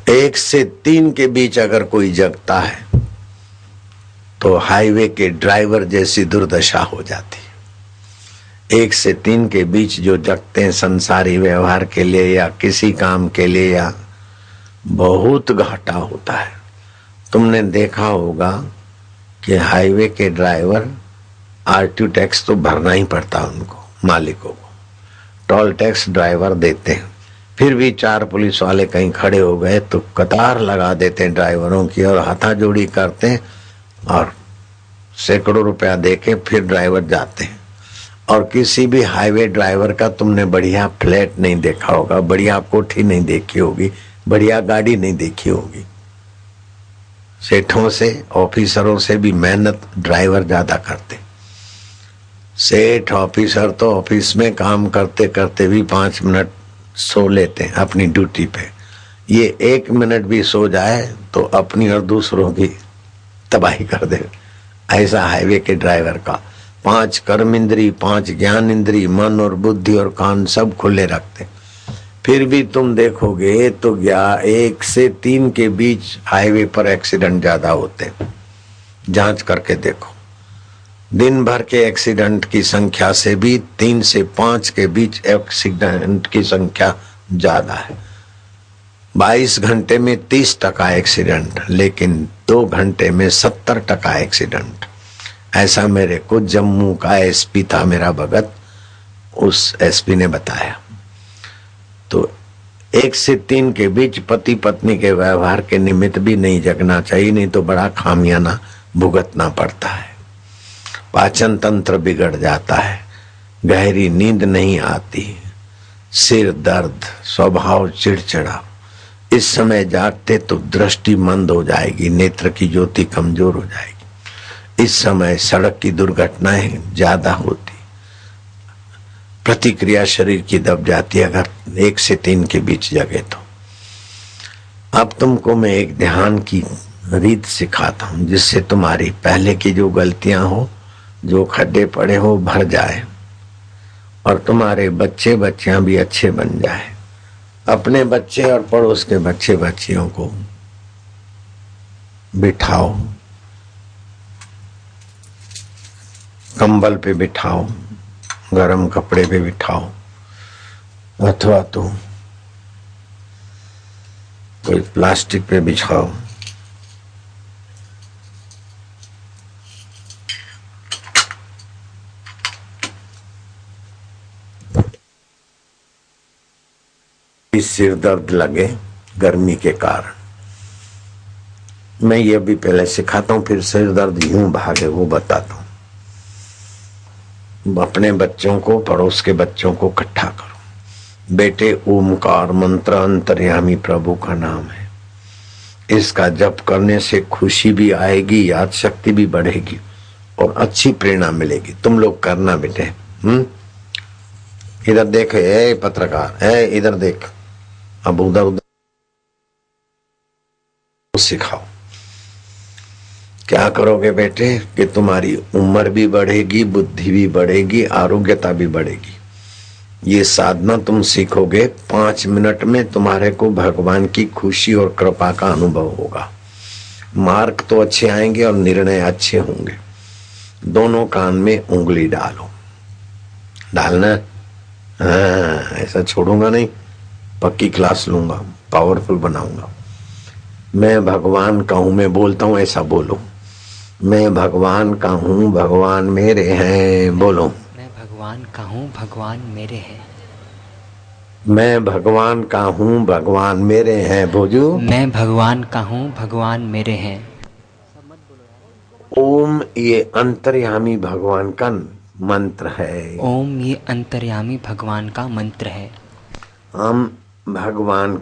1 से 3 के बीच अगर कोई जगता है तो हाईवे के ड्राइवर जैसी दुर्दशा हो जाती है। 1 से 3 के बीच जो जगते हैं संसारी व्यवहार के लिए या किसी काम के लिए, या बहुत घाटा होता है। तुमने देखा होगा कि हाईवे के ड्राइवर आरटीओ टैक्स तो भरना ही पड़ता है उनको, मालिकों को। टोल टैक्स ड्राइवर देते हैं, फिर भी 4 पुलिस वाले कहीं खड़े हो गए तो कतार लगा देते हैं ड्राइवरों की और हाथाजोड़ी करते हैं और सैकड़ों रुपया देके फिर ड्राइवर जाते हैं। और किसी भी हाईवे ड्राइवर का तुमने बढ़िया फ्लैट नहीं देखा होगा, बढ़िया कोठी नहीं देखी होगी, बढ़िया गाड़ी नहीं देखी होगी। सेठों से, ऑफिसरों से भी मेहनत ड्राइवर ज्यादा करते। सेठ ऑफिसर तो ऑफिस में काम करते करते भी 5 मिनट सो लेते हैं अपनी ड्यूटी पे। ये 1 मिनट भी सो जाए तो अपनी और दूसरों की तबाही कर दे। ऐसा हाईवे के ड्राइवर का 5 कर्म इंद्री, 5 ज्ञान इंद्री, मन और बुद्धि और कान सब खुले रखते। फिर भी तुम देखोगे तो 1 से 3 के बीच हाईवे पर एक्सीडेंट ज्यादा होते हैं। जांच करके देखो, दिन भर के एक्सीडेंट की संख्या से भी 3 से 5 के बीच एक्सीडेंट की संख्या ज्यादा है। 22 घंटे में 30% एक्सीडेंट, लेकिन 2 घंटे में 70% एक्सीडेंट। ऐसा मेरे को जम्मू का एसपी था मेरा भगत, उस एसपी ने बताया। तो 1 से 3 के बीच पति पत्नी के व्यवहार के निमित्त भी नहीं जगना चाहिए, नहीं तो बड़ा खामियाना भुगतना पड़ता है। पाचन तंत्र बिगड़ जाता है, गहरी नींद नहीं आती, सिर दर्द, स्वभाव चिड़चिड़ा। इस समय जागते तो दृष्टि मंद हो जाएगी, नेत्र की ज्योति कमजोर हो जाएगी। इस समय सड़क की दुर्घटनाएं ज्यादा होती, प्रतिक्रिया शरीर की दब जाती है अगर 1 से 3 के बीच जगे तो। अब तुमको मैं एक ध्यान की रीत सिखाता हूं जिससे तुम्हारी पहले की जो गलतियां हो, जो खड्डे पड़े हो, भर जाए और तुम्हारे बच्चे बच्चियां भी अच्छे बन जाए। अपने बच्चे और पड़ोस के बच्चे बच्चियों को बिठाओ, कंबल पे बिठाओ, गरम कपड़े पे बिठाओ, अथवा तो कोई प्लास्टिक पे बिछाओ। सिर दर्द लगे गर्मी के कारण, मैं ये भी पहले सिखाता हूं, फिर सिर दर्द यूं भागे वो बताता हूं। अपने बच्चों को, पड़ोस के बच्चों को इकट्ठा करो। बेटे, ओमकार मंत्र अंतर्यामी प्रभु का नाम है। इसका जप करने से खुशी भी आएगी, याद शक्ति भी बढ़ेगी और अच्छी प्रेरणा मिलेगी। तुम लोग करना बेटे। इधर देख, ए पत्रकार, ए इधर देख। अब उधर उधर सिखाओ। क्या करोगे बेटे कि तुम्हारी उम्र भी बढ़ेगी, बुद्धि भी बढ़ेगी, आरोग्यता भी बढ़ेगी। ये साधना तुम सीखोगे, 5 मिनट में तुम्हारे को भगवान की खुशी और कृपा का अनुभव होगा। मार्क तो अच्छे आएंगे और निर्णय अच्छे होंगे। दोनों कान में उंगली डालो। डालना, हाँ, ऐसा छोड़ूंगा नहीं, पक्की क्लास लूंगा, पावरफुल बनाऊंगा। मैं भगवान का हूं, मैं बोलता हूं ऐसा बोलो। मैं भगवान का हूं, भगवान मेरे हैं, बोलो। मैं भगवान का हूँ, भगवान मेरे हैं। मैं भगवान का हूँ, भगवान मेरे हैं, भोजू। मैं भगवान का हूँ, भगवान मेरे हैं। ओम ये अंतर्यामी भगवान का मंत्र है। ओम ये अंतर्यामी भगवान का मंत्र है। हम भगवान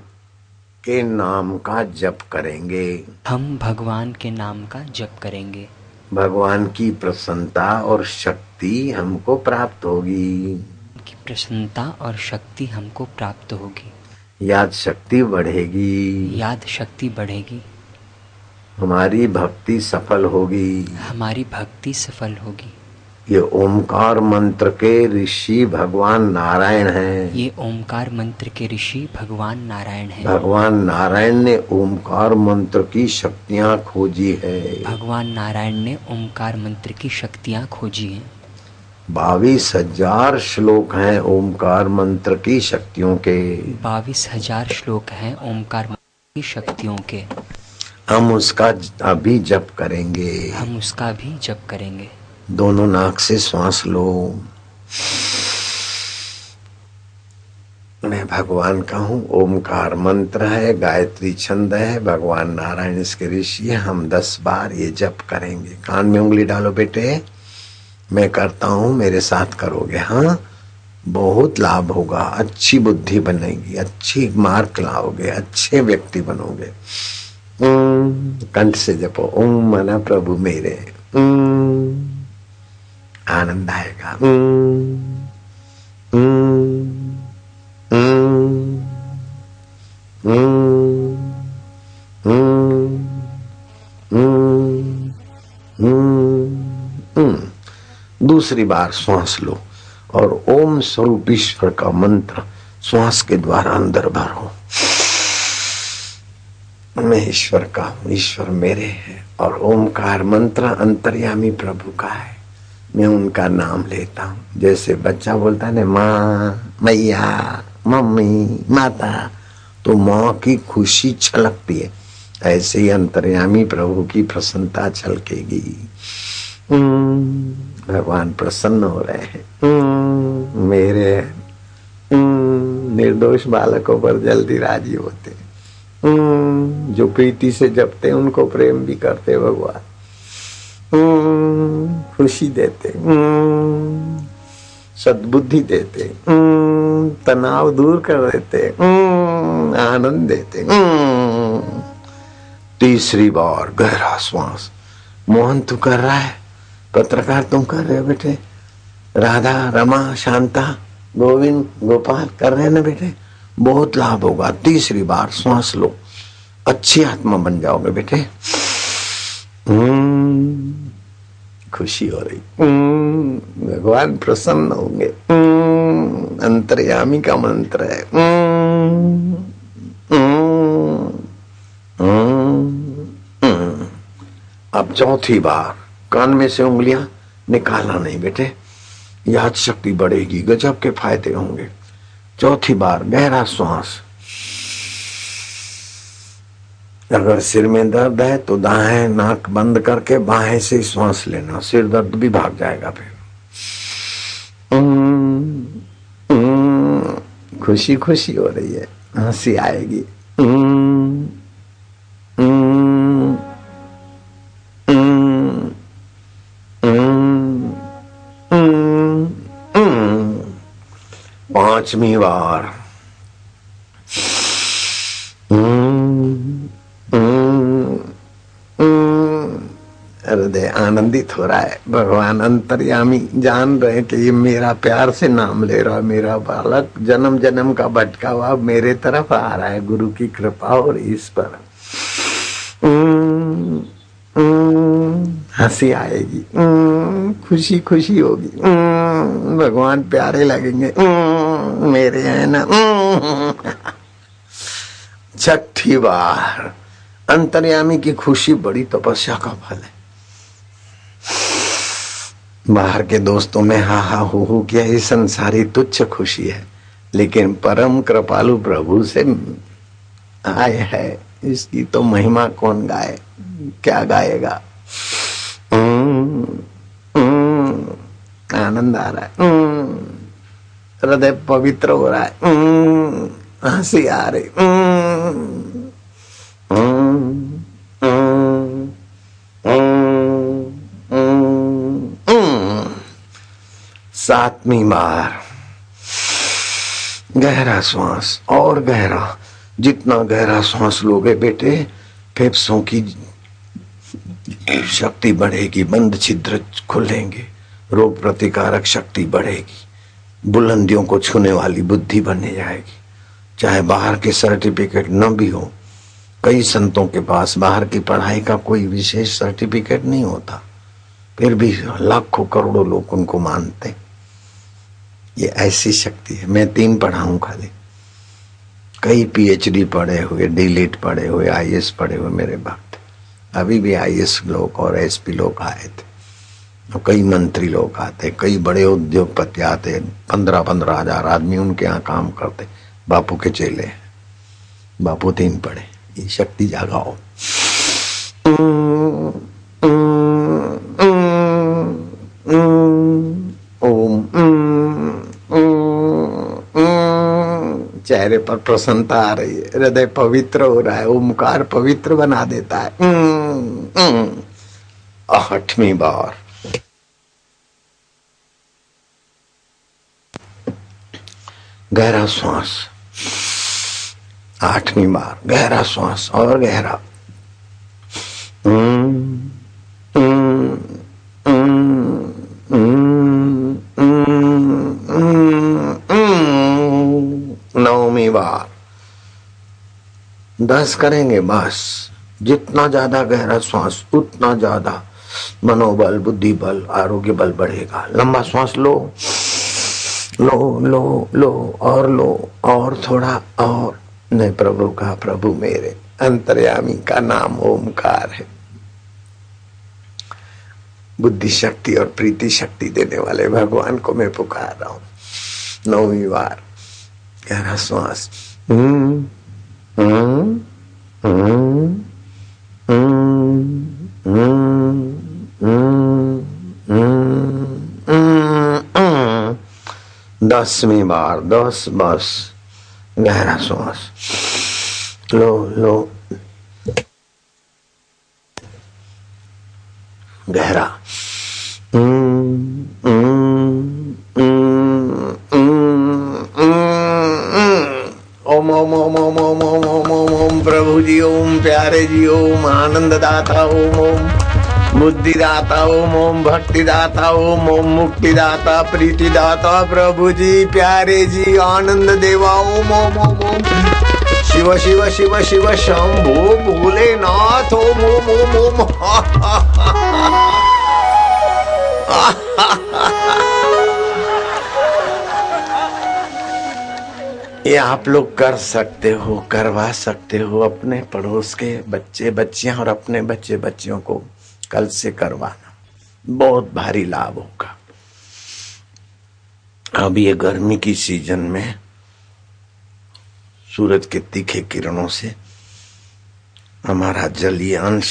के नाम का जप करेंगे। हम भगवान के नाम का जप करेंगे। भगवान की प्रसन्नता और शक्ति हमको प्राप्त होगी। की प्रसन्नता और शक्ति हमको प्राप्त होगी। याद शक्ति बढ़ेगी। याद शक्ति बढ़ेगी। हमारी भक्ति सफल होगी। हमारी भक्ति सफल होगी। ये ओमकार मंत्र के ऋषि भगवान नारायण हैं। ये ओमकार मंत्र के ऋषि भगवान नारायण हैं। भगवान नारायण ने ओमकार मंत्र की शक्तियां खोजी है। भगवान नारायण ने ओमकार मंत्र की शक्तियां खोजी हैं। 22,000 श्लोक हैं ओमकार मंत्र की शक्तियों के। 22,000 श्लोक हैं ओमकार मंत्र की शक्तियों के। हम उसका अभी जप करेंगे। हम उसका भी जप करेंगे। दोनों नाक से श्वास लो। मैं भगवान का हूँ, ओमकार मंत्र है, गायत्री छंद है, भगवान नारायण इसके ऋषि है। हम 10 बार ये जप करेंगे। कान में उंगली डालो बेटे। मैं करता हूँ, मेरे साथ करोगे। हाँ, बहुत लाभ होगा, अच्छी बुद्धि बनेगी, अच्छी मार्क लाओगे, अच्छे व्यक्ति बनोगे। कंठ से जपो। ओम मना प्रभु मेरे। आनंद आएगा। दूसरी बार श्वास लो और ओम स्वरूप ईश्वर का मंत्र श्वास के द्वारा अंदर भरो। मैं ईश्वर का हूँ, ईश्वर मेरे है। और ओमकार मंत्र अंतर्यामी प्रभु का है। मैं उनका नाम लेता हूँ। जैसे बच्चा बोलता है ना, माँ, मैया, मम्मी, माता, तो माँ की खुशी छलकती है। ऐसे ही अंतर्यामी प्रभु की प्रसन्नता छलकेगी। भगवान प्रसन्न हो रहे हैं। मेरे निर्दोष बालकों पर जल्दी राजी होते। जो प्रीति से जपते उनको प्रेम भी करते भगवान। खुशी देते, सद्बुद्धि देते, तनाव दूर कर देते, आनंद देते। तीसरी बार गहरा श्वास। मोहन तू कर रहा है, पत्रकार तुम कर रहे हो बेटे, राधा, रमा, शांता, गोविंद, गोपाल कर रहे हैं ना बेटे, बहुत लाभ होगा। तीसरी बार श्वास लो, अच्छी आत्मा बन जाओगे बेटे। खुशी हो रही, भगवान प्रसन्न होंगे। अंतर्यामी का मंत्र है। अब चौथी बार कान में से उंगलियां निकालना नहीं बेटे, याद शक्ति बढ़ेगी, गजब के फायदे होंगे। चौथी बार गहरा श्वास। अगर सिर में दर्द है तो दाएं नाक बंद करके बाएं से श्वास लेना, सिर दर्द भी भाग जाएगा। फिर खुशी खुशी हो रही है, हंसी आएगी। पांचवी बार हृदय आनंदित हो रहा है। भगवान अंतर्यामी जान रहे हैं कि ये मेरा प्यार से नाम ले रहा है, मेरा बालक जन्म जन्म का भटका हुआ मेरे तरफ आ रहा है, गुरु की कृपा और इस पर हंसी आएगी, खुशी खुशी होगी, भगवान प्यारे लगेंगे, मेरे हैं ना। छठी बार अंतर्यामी की खुशी बड़ी तपस्या का फल है। बाहर के दोस्तों में हा हा हो किया, ये संसारी तुच्छ खुशी है, लेकिन परम कृपालु प्रभु से आए है, इसकी तो महिमा कौन गाए, क्या गाएगा। आनंद आ रहा है, हृदय पवित्र हो रहा है, हंसी आ रही। सातवीं बार गहरा श्वास, और गहरा, जितना गहरा श्वास लोगे बेटे फेफड़ों की शक्ति बढ़ेगी, बंद छिद्र खुलेंगे, रोग प्रतिकारक शक्ति बढ़ेगी, बुलंदियों को छूने वाली बुद्धि बनने जाएगी। चाहे बाहर के सर्टिफिकेट न भी हो, कई संतों के पास बाहर की पढ़ाई का कोई विशेष सर्टिफिकेट नहीं होता, फिर भी लाखों करोड़ों लोग उनको मानते। ये ऐसी शक्ति है। मैं 3 पढ़ा हूं खाली, कई PhD पढ़े हुए, D.Litt पढ़े हुए, IAS पढ़े हुए मेरे भक्त, अभी भी IAS लोग और SP लोग आए थे, और कई मंत्री लोग आते, कई बड़े उद्योगपति आते, 15-15 हजार आदमी उनके यहाँ काम करते। बापू के चेले, बापू 3 पढ़े। ये शक्ति जागाओ। ओम। चेहरे पर प्रसन्नता आ रही है, हृदय पवित्र हो रहा है, ओमकार पवित्र बना देता है। 8वीं बार गहरा श्वास, 8वीं बार गहरा श्वास और गहरा। नौवीं बार 10 करेंगे बस। जितना ज्यादा गहरा श्वास उतना ज्यादा मनोबल, बुद्धि बल, आरोग्य बल बढ़ेगा। लंबा श्वास लो लो लो लो और लो, और थोड़ा और। नहीं, प्रभु का, प्रभु मेरे अंतर्यामी का नाम ओमकार है। बुद्धि शक्ति और प्रीति शक्ति देने वाले भगवान को मैं पुकार रहा हूं। 9वीं बार गहरा श्वास। दसवीं बार 10 बस गहरा श्वास लो लो गहरा। ओम ओम ओम ओम ओम ओम ओम ओम ओम प्रभु जी, ओम प्यारे जी, ओम आनंद दाता, ओम ओम बुद्धि दाता, ओम ओम भक्ति दाता, ओम ओम मुक्ति दाता, प्रीति दाता, प्रभु जी, प्यारे जी, आनंद देवा, ओम ओम ओम ओम शिव शिव शिव शिव शंभो भोलेनाथ, ओम ओम ओम ओम। ये आप लोग कर सकते हो, करवा सकते हो अपने पड़ोस के बच्चे बच्चियां और अपने बच्चे बच्चियों को कल से करवाना, बहुत भारी लाभ होगा। अब ये गर्मी की सीजन में सूरज के तीखे किरणों से हमारा जलीय अंश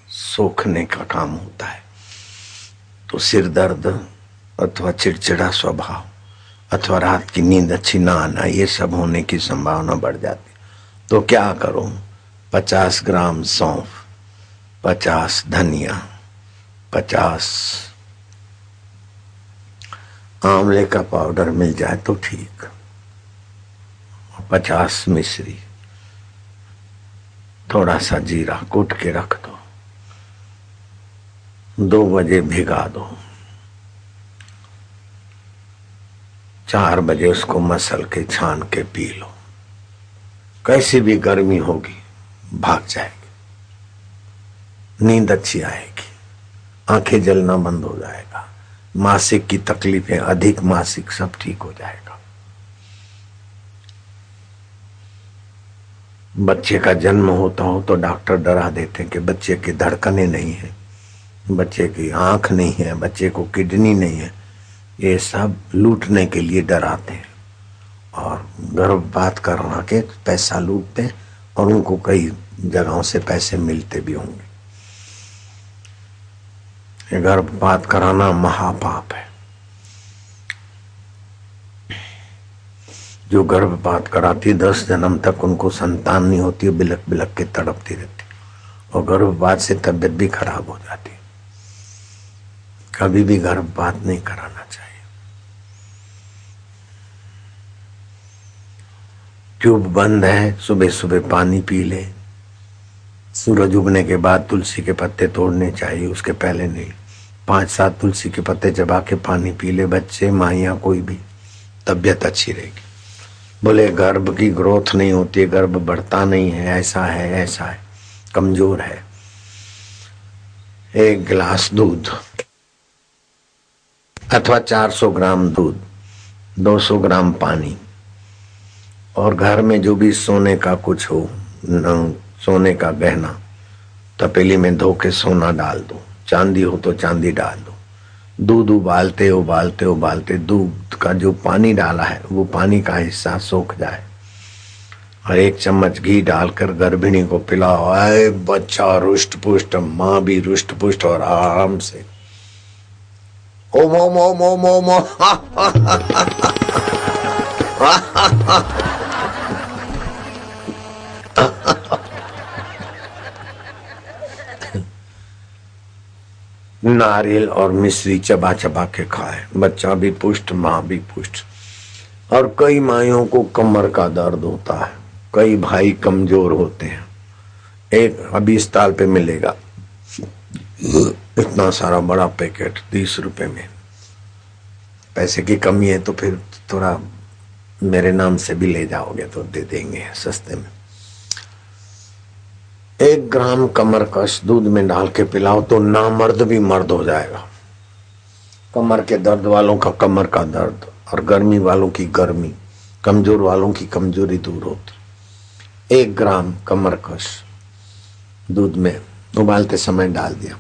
सोखने का काम होता है, तो सिर दर्द अथवा चिड़चिड़ा स्वभाव अथवा रात की नींद अच्छी ना आना, ये सब होने की संभावना बढ़ जाती। तो क्या करो, 50 ग्राम सौंफ, 50 धनिया, 50 आंवले का पाउडर मिल जाए तो ठीक, 50 मिश्री, थोड़ा सा जीरा कूट के रख दो, 2 बजे भिगा दो, 4 बजे उसको मसल के छान के पी लो। कैसी भी गर्मी होगी भाग जाएगी, नींद अच्छी आएगी, आंखें जलना बंद हो जाएगा, मासिक की तकलीफें, अधिक मासिक, सब ठीक हो जाएगा। बच्चे का जन्म होता हो तो डॉक्टर डरा देते हैं कि बच्चे की धड़कनें नहीं है, बच्चे की आंख नहीं है, बच्चे को किडनी नहीं है, ये सब लूटने के लिए डराते हैं और गर्भपात करवा के पैसा लूटते हैं और उनको कई जगहों से पैसे मिलते भी होंगे। ये गर्भपात कराना महापाप है। जो गर्भपात कराती 10 जन्म तक उनको संतान नहीं होती, बिलक बिलक के तड़पती रहती और गर्भपात से तबीयत भी खराब हो जाती। कभी भी गर्भपात नहीं कराना चाहिए। ट्यूब बंद है, सुबह सुबह पानी पी ले, सूरज उगने के बाद तुलसी के पत्ते तोड़ने चाहिए, उसके पहले नहीं। 5-7 तुलसी के पत्ते चबा के पानी पी ले, बच्चे माइया कोई भी, तबीयत अच्छी रहेगी। बोले गर्भ की ग्रोथ नहीं होती, गर्भ बढ़ता नहीं है, ऐसा है ऐसा है, कमजोर है। 1 गिलास दूध अथवा 400 ग्राम दूध, 200 ग्राम पानी और घर में जो भी सोने का कुछ हो, सोने का गहना तपेली में धो के सोना डाल दो, चांदी हो तो चांदी डाल दो। दूध उबालते उबालते उबालते दूध का जो पानी डाला है वो पानी का हिस्सा सूख जाए और 1 चम्मच घी डालकर गर्भिणी को पिलाओ। आए बच्चा रुष्ट पुष्ट, माँ भी रुष्ट पुष्ट और आराम से ओम ओम ओम ओम ओम ओम। नारियल और मिश्री चबा चबा के खाए, बच्चा भी पुष्ट, माँ भी पुष्ट। और कई माइयों को कमर का दर्द होता है, कई भाई कमजोर होते हैं। एक अभी अस्पताल पे मिलेगा इतना सारा बड़ा पैकेट 30 रुपए में। पैसे की कमी है तो फिर थोड़ा मेरे नाम से भी ले जाओगे तो दे देंगे सस्ते में। 1 ग्राम कमरकश दूध में डाल के पिलाओ तो नामर्द भी मर्द हो जाएगा। कमर के दर्द वालों का कमर का दर्द और गर्मी वालों की गर्मी, कमजोर वालों की कमजोरी दूर होती। 1 ग्राम कमरकश दूध में उबालते समय डाल दिया।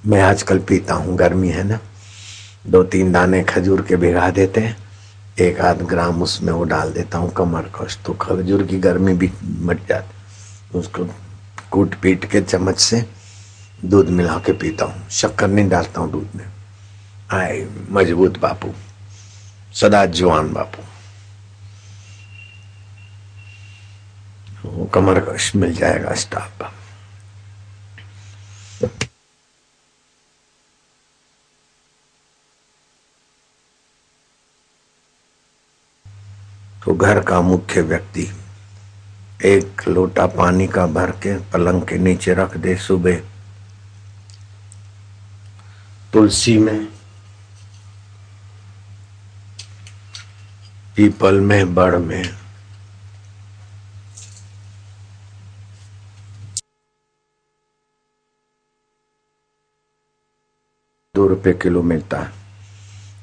मैं आजकल पीता हूँ, गर्मी है ना, 2-3 दाने खजूर के भिगा देते हैं, 1-8 ग्राम उसमें वो डाल देता हूँ कमरकश, तो खजूर की गर्मी भी मट जाती। उसको कूट पीट के चम्मच से दूध मिला के पीता हूँ, शक्कर नहीं डालता हूँ दूध में। आए मजबूत बापू, सदा जवान बापू। वो कमरकश मिल जाएगा स्टॉक पर। तो घर का मुख्य व्यक्ति 1 लोटा पानी का भर के पलंग के नीचे रख दे। सुबह तुलसी में, पीपल में, बड़ में ₹2 किलो मिलता है,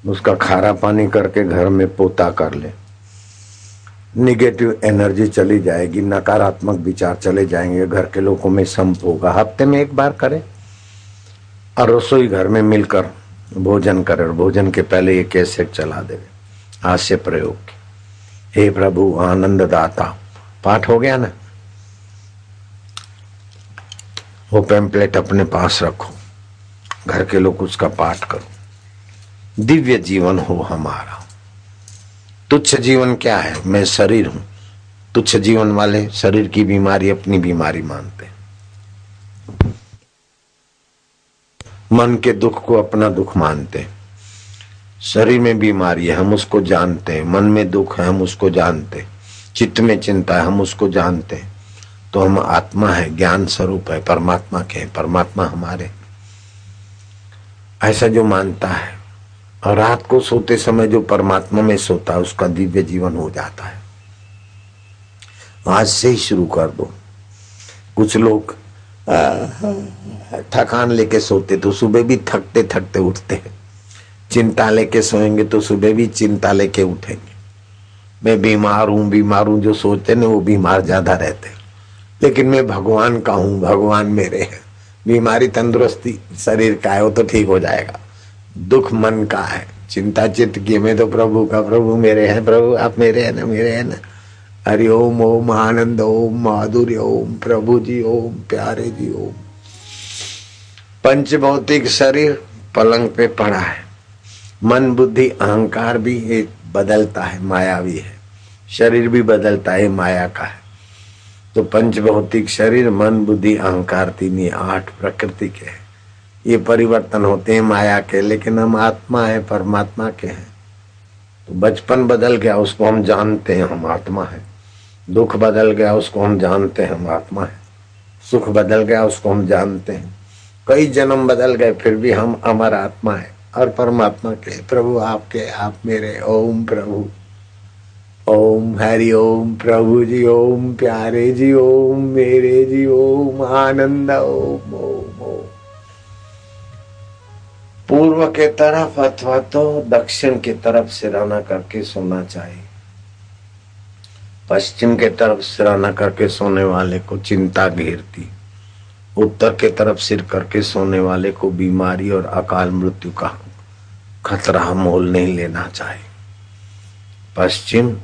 उसका खारा पानी करके घर में पोता कर ले। निगेटिव एनर्जी चली जाएगी, नकारात्मक विचार चले जाएंगे, घर के लोगों में संप होगा। हफ्ते में 1 बार करें और रसोई घर में मिलकर भोजन करें और भोजन के पहले ये कैसेट चला दे। आज से प्रयोग की। हे प्रभु आनंद दाता, पाठ हो गया ना। वो पैम्पलेट अपने पास रखो, घर के लोग उसका पाठ करो। दिव्य जीवन हो हमारा। तुच्छ जीवन क्या है? मैं शरीर हूं। तुच्छ जीवन वाले शरीर की बीमारी अपनी बीमारी मानते, मन के दुख को अपना दुख मानते। शरीर में बीमारी है, हम उसको जानते हैं। मन में दुख है, हम उसको जानते। चित्त में चिंता है, हम उसको जानते हैं। तो हम आत्मा है, ज्ञान स्वरूप है, परमात्मा के हैं, परमात्मा हमारे। ऐसा जो मानता है और रात को सोते समय जो परमात्मा में सोता है, उसका दिव्य जीवन हो जाता है। आज से ही शुरू कर दो। कुछ लोग थकान लेके सोते तो सुबह भी थकते थकते उठते हैं। चिंता लेके सोएंगे तो सुबह भी चिंता लेके उठेंगे। मैं बीमार हूं जो सोचते ना, वो बीमार ज्यादा रहते हैं। लेकिन मैं भगवान का हूं, भगवान मेरे हैं। बीमारी तंदुरुस्ती शरीर का है, वो तो ठीक हो जाएगा। दुख मन का है, चिंता चित्त की, मैं तो प्रभु का, प्रभु मेरे हैं, प्रभु आप मेरे हैं ना, मेरे हैं ना। हरि ओम, ओम आनंद, ओम माधुर्य, ओम प्रभु जी, ओम प्यारे जी, ओम। पंच भौतिक शरीर पलंग पे पड़ा है। मन बुद्धि अहंकार भी ये बदलता है, मायावी है। शरीर भी बदलता है, माया का है। तो पंच भौतिक शरीर, मन बुद्धि अहंकार, तीन, ये 8 प्रकृति के हैं। ये परिवर्तन होते हैं माया के, लेकिन हम आत्मा है, परमात्मा के हैं। तो बचपन बदल गया, उसको हम जानते हैं, हम आत्मा है। दुख बदल गया, उसको हम जानते हैं, हम आत्मा है। सुख बदल गया, उसको हम जानते हैं। कई जन्म बदल गए, फिर भी हम अमर आत्मा है और परमात्मा के। प्रभु आपके, आप मेरे। ओम प्रभु, ओम हरि ओम, प्रभु जी, ओम प्यारे जी, ओम मेरे जी, ओम आनंद, ओम ओम ओम। पूर्व के तरफ अथवा तो दक्षिण की तरफ सिराना करके सोना चाहिए। पश्चिम के तरफ सिराना करके सोने वाले को चिंता घेरती। उत्तर के तरफ सिर करके सोने वाले को बीमारी और अकाल मृत्यु का खतरा मोल नहीं लेना चाहिए। पश्चिम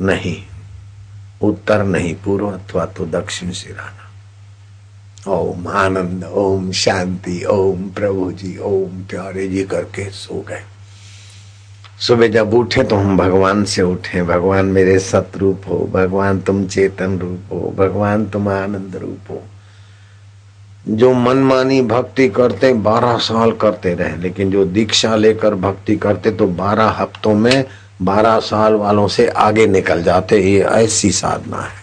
नहीं, उत्तर नहीं, पूर्व अथवा तो दक्षिण सिराना। ओम आनंद, ओम शांति, ओम प्रभु जी, ओम प्यारे जी करके सो गए। सुबह जब उठे तो हम भगवान से उठे। भगवान मेरे सतरूप हो, भगवान तुम चेतन रूप हो, भगवान तुम आनंद रूप हो। जो मनमानी भक्ति करते 12 साल करते रहे, लेकिन जो दीक्षा लेकर भक्ति करते तो 12 हफ्तों में 12 साल वालों से आगे निकल जाते। ये ऐसी साधना है।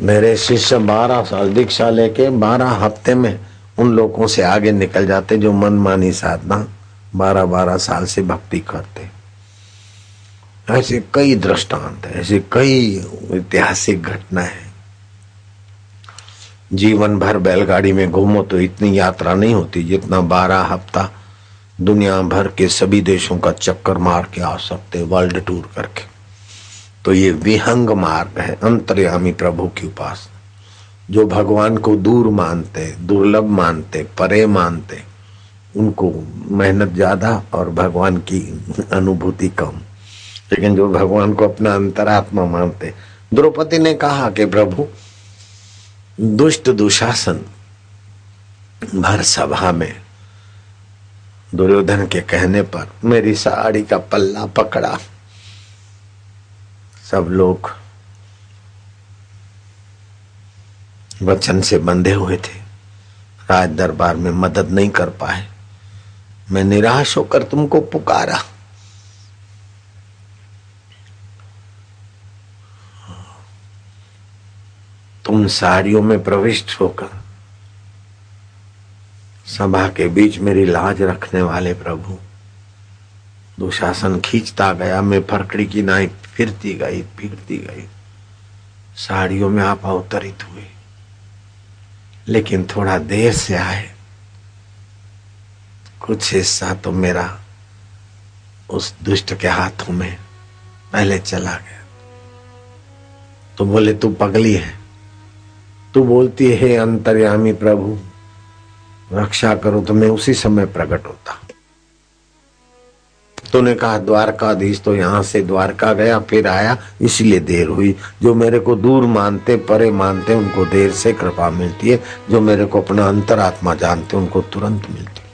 मेरे शिष्य 12 साल दीक्षा लेके 12 हफ्ते में उन लोगों से आगे निकल जाते जो मनमानी साधना 12-12 साल से भक्ति करते। ऐसे कई दृष्टांत है, ऐसे कई ऐतिहासिक घटना है। जीवन भर बैलगाड़ी में घूमो तो इतनी यात्रा नहीं होती जितना 12 हफ्ता दुनिया भर के सभी देशों का चक्कर मार के आ सकते, वर्ल्ड टूर करके। तो ये विहंग मार्ग है, अंतर्यामी प्रभु की उपासना। जो भगवान को दूर मानते, दुर्लभ मानते, परे मानते, उनको मेहनत ज्यादा और भगवान की अनुभूति कम। लेकिन जो भगवान को अपना अंतरात्मा मानते। द्रौपदी ने कहा कि प्रभु, दुष्ट दुशासन भर सभा में दुर्योधन के कहने पर मेरी साड़ी का पल्ला पकड़ा। सब लोग वचन से बंधे हुए थे, राज दरबार में मदद नहीं कर पाए। मैं निराश होकर तुमको पुकारा। तुम साड़ियों में प्रविष्ट होकर सभा के बीच मेरी लाज रखने वाले प्रभु। दुशासन खींचता गया, मैं फरकड़ी की नाई फिरती गई। साड़ियों में आप अवतरित हुए, लेकिन थोड़ा देर से आए। कुछ हिस्सा तो मेरा उस दुष्ट के हाथों में पहले चला गया। तो बोले तू पगली है, तू बोलती है अंतर्यामी प्रभु रक्षा करो, तो मैं उसी समय प्रकट होता। तूने कहा द्वारकाधीश, तो यहाँ से द्वारका गया फिर आया, इसलिए देर हुई। जो मेरे को दूर मानते, परे मानते, उनको देर से कृपा मिलती है। जो मेरे को अपना अंतरात्मा जानते, उनको तुरंत मिलती है।